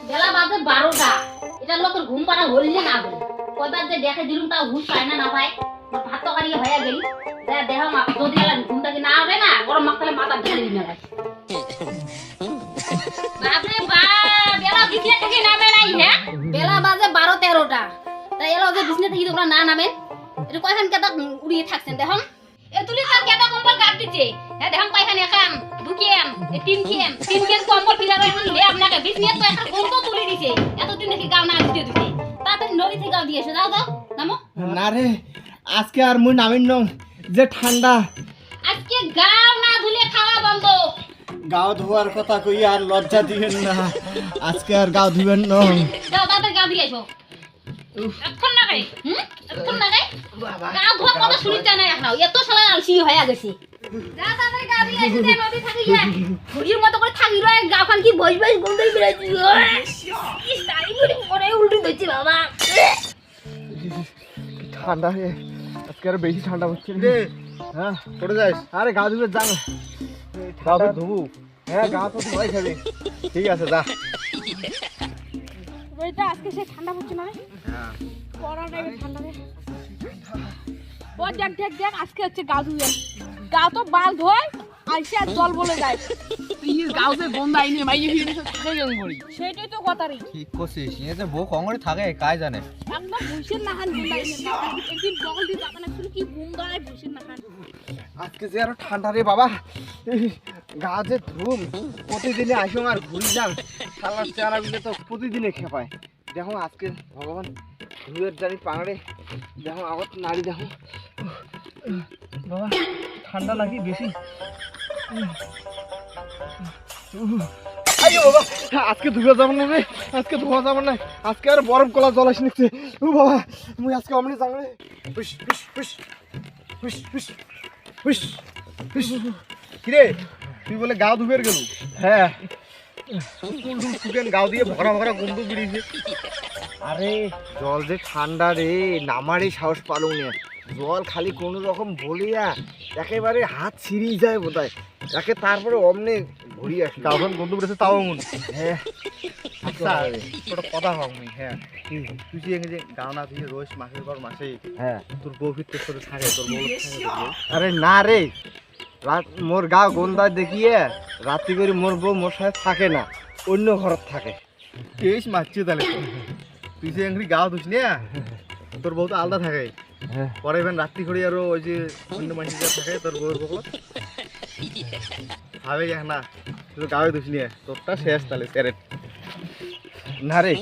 বেলা বাজে 12টা, এটা লোকের ঘুম পাড়া হইলে না হইলে কয়বার যে দেখে দিলুম তা হুঁশ পায় না পায়। ভাত তরকারি হয়ে গেল দেহ যদি ঘুমটাকে না হবে না গরম মাখলে মাথা ঢেলে দিন বাপরে বাপ, বেলা বিছনা থেকে নামে নাই। হ্যাঁ, বেলা বাজে 12-13টা, তাই এলো যে বিছনা থেকে তোমরা না নামেন। এটা কয়খান কেটা উড়িয়ে থাকছেন দেখুন। এ তুলি তার কেটা কম্বল গাপ দিচ্ছে। হ্যাঁ দেখুন কয়খান এখান দুকিয়াম তিন খেন কম্বল পিলারে লে আপনাকে বিছনা তো একটা গন্ধ তুলে দিছে। এতদিন নাকি গাও না দিতে দিতে তাড়াতাড়ি নদী থেকে গাও দিয়েছে। যাও দাও নামো। না রে, আজকে আর মুই নামিন নং, যে ঠান্ডা। আজকে গাও না ধুলে খাওয়া বন্ধ। গাও ধোয়ার কথা কই আর লজ্জা দিবেন না, আজকে আর গাও ধুবেন নং। যাও তাড়াতাড়ি গাও দিয়ে আসো। এখন না গাই এখন না গাই গাও ধোয়ার কথা শুনিতে না এখন এত শালা আলসি হয়ে গেছে। যা তাড়াতাড়ি গাও দিয়ে আসো, নদী থাকি যা ঘুরির মতো করে থাকি রয় গাওখান কি বইস বইস গন্ধই বেরাইছি। ইস তাই করে পরে উল্টি দিচ্ছি বাবা। ঠান্ডা রে, আজকে আর বেশি ঠান্ডা হচ্ছে রে। হ্যাঁ পড়ে যাস। আরে গা ধুবে যা, গা ধুবু। হ্যাঁ গা তো ধোয়াই খাবে। ঠিক আছে যা। ওইটা আজকে সে ঠান্ডা হচ্ছে না রে। হ্যাঁ পড়া টাইমে ঠান্ডা রে। ও দেখ দেখ দেখ আজকে হচ্ছে গা ধুয়ে, গা তো বাল ধোয় আইসে আর জল বলে যায়। তুই গাউতে গন্ধ আইনি মাইয়ে ফিরে থাকে কেন করি? সেটাই তো কথা রে। ঠিক করছিস, নিয়ে যে বউ কঙ্গরে থাকে কাজ জানে। একদম বুঝছেন না খান গুন্ডাই না। একদিন বগল দিয়ে বাগানে শুরু কি ঘুম দাঁড়ায় বুঝছেন না খান। আজকে যে আরো ঠান্ডা রে বাবা। গা যে ধুম, প্রতিদিনে আসুন আর ঘুরি যান। শালার চেহারা গুলো তো প্রতিদিনে খেপায়। দেখো আজকে ভগবান ধুয়ের জানি পাঙড়ে, দেখো আগত নারী দেখো বাবা, ঠান্ডা লাগি বেশি। আইও বাবা, আজকে ধুয়ে যাব না রে, আজকে ধোয়া যাব না। আজকে আর বরফ কলা জল আসি নিচ্ছে। ও বাবা, মুই আজকে অমনি যাবো রে। হুস হুস হুস হুস হুস হুস হুস। কিরে তুই বলে গাও ধুবের গেল? হ্যাঁ, শুকেন গাও দিয়ে ভরা ভরা গন্ধ বেরিয়েছে। আরে জল যে ঠান্ডা রে, নামারই সাহস পালো না। জল খালি কোনো রকম বলিয়া একেবারে হাত ছিঁড়িয়ে যায় বোধহয়, একে তারপরে অমনে ঘুরি আসি গাওখান গন্ধ বেড়েছে তাও মন। হ্যাঁ আচ্ছা ওটা কথা হোক নি। হ্যাঁ তুই যে গাও না ধুয়ে রোজ মাসের পর মাসে, হ্যাঁ তোর বউ ফিরতে সাথে থাকে, তোর বউ থাকে। আরে না রে, রাত মোর গা গন্ধা দেখিয়ে রাত্রি করে মোর বউ মোর সাথে থাকে না, অন্য ঘর থাকে। কেস মারছি তাহলে তুই যে এঙ্গি গাও ধুস না, তোর বউ তো আলাদা থাকে। পরে এবার রাত্রি করে আরো ওই যে অন্য মানুষ থাকে তোর বউর বকল ভাবে না, তুই গায়ে ধুস নিয়ে তোরটা শেষ তাহলে স্যারেট। না রে,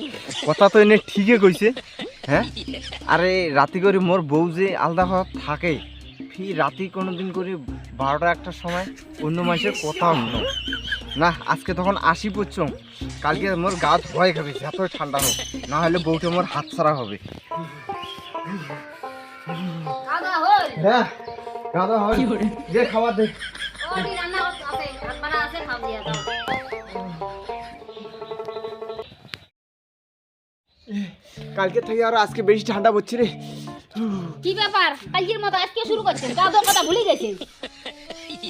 কথা তো এনে ঠিকই কইছে। হ্যাঁ আরে রাতি করে মোর বউ যে আলাদা ঘর থাকে, ফির রাতি কোনো দিন করে 12টা-1টার সময় অন্য মানুষের কথা অন্য না। আজকে তখন আসি পড়ছ, কালকে মোর গা ধোয়াই খাবে এতই ঠান্ডা হোক, না হলে বউটা মোর হাত ছাড়া হবে। খাওয়া হল হ্যাঁ গাদা হয়, যে খাবার দে। ওই রান্না আছে ভাত বানা আছে খাও দিয়া দাও। কালকে থেকে আরো আজকে বেশি ঠান্ডা পড়ছে রে। কি ব্যাপার কালকের মতো আজকে শুরু করছেন? গা ধোয়ার কথা ভুলে গেছেন।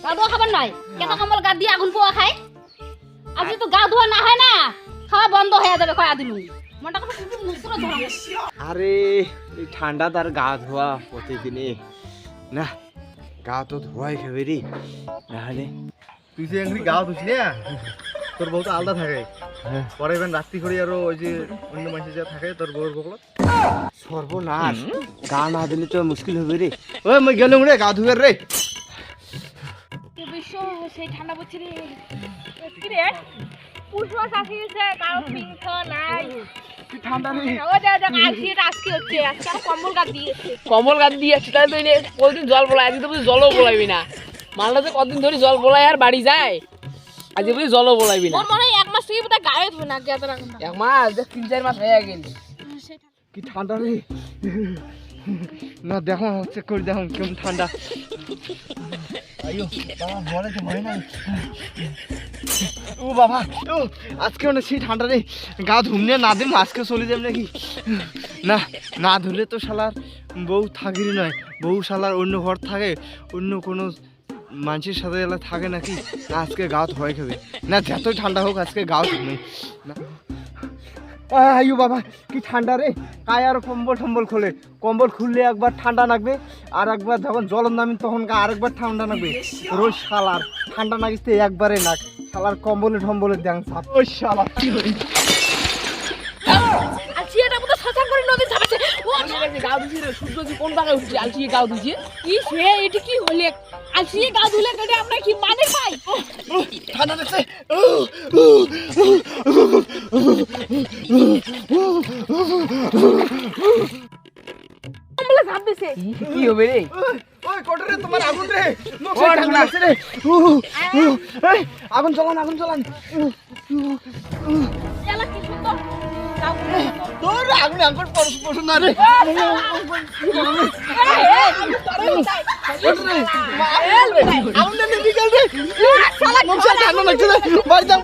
গা ধোয়া খাবার নয়, কেটা কম্বল গা দিয়ে আগুন পোয়া খায়। আজকে তো গা ধোয়া না হয় না, খাওয়া বন্ধ হয়ে যাবে কয়া দিলুম। মনটা কত মুসুরা ধরা। আরে এই ঠান্ডা তার গা ধোয়া প্রতিদিনে না, গা তো ধোয়াই খাবে রে। নাহলে তুই যে এমনি গা ধুস না, তোর বউ তো আলাদা থাকে। পরে এবার রাত্রি করে আরো ওই যে অন্য মানুষের যা থাকে তোর বউর বকল। সর্বনাশ, গা না দিলে তো মুশকিল হবে রে। ওই মই গেলুম রে গা ধুয়ের রে। তো বিশ্ব সেই ঠান্ডা পড়ছে রে। কি রে পুষ্পাস আসি গেছে, কারো পিংথ নাই। ঠান্ডা রে, ও দেখ দেখ আজকে এটা আজকে হচ্ছে, আজকে আর কম্বল গাদ দিয়েছে। কম্বল গাদ দিয়ে আসছি তাহলে তুই কতদিন জল বলাই, আজকে তো বুঝি জলও বলাইবি না। মালটা যে কতদিন ধরে জল বলাই আর বাড়ি যায়, আজকে বুঝি জলও বলাইবি না। ওর মনে হয় 1 মাস থেকে বোধহয় গায়ে ধোয় না, গেছে রাখুন। 1 মাস 3-4 মাস হয়ে গেল। কি ঠান্ডা রে। না দেখো চেক করে দেখো কেমন ঠান্ডা। আইও বাবা বলে তো ভয় নাই। ও বাবা, ও আজকে অনেক সেই ঠান্ডা রে, গা ধুমনে না দিম আজকে চলে যাবে নাকি। না না ধুলে তো শালার বউ থাকিরই নয়, বউ শালার অন্য ঘর থাকে, অন্য কোনো মানুষের সাথে এলা থাকে নাকি না আজকে গাঁত ভয় খাবে না যতই ঠান্ডা হোক আজকে গাঁত নেই না আয়ু বাবা কি ঠান্ডা রে কায় আর কম্বল টম্বল খোলে কম্বল খুললে একবার ঠান্ডা লাগবে আর একবার যখন জলের নামি তখন আরেকবার ঠান্ডা লাগবে রোজ শালার ঠান্ডা নাগিতে একবারে নাক শালার কম্বলে টম্বলে দেন সাপ ওই শালা আলসি এটা মতো সাঁতার করে নদী ঝাপাচ্ছে ও গাও দিছি রে সূর্য কি কোন জায়গায় উঠছে আলসি গাও দিছি কি সে এটা কি হলে আলসি গা ধুলে কেটে আমরা কি মানে খাই ঠান্ডা লাগছে কম্বলে ঝাঁপ দিছে কি হবে রে ওই কোটরে তোমার আগুন রে নকশা ঠান্ডা লাগছে রে এই আগুন জ্বালান এলা কি সুন্দর গাও তোর আগুন আগুন পরশ না রে আগুন নে বিকাল রে নকশা ঠান্ডা লাগছে রে বাড়ি যাও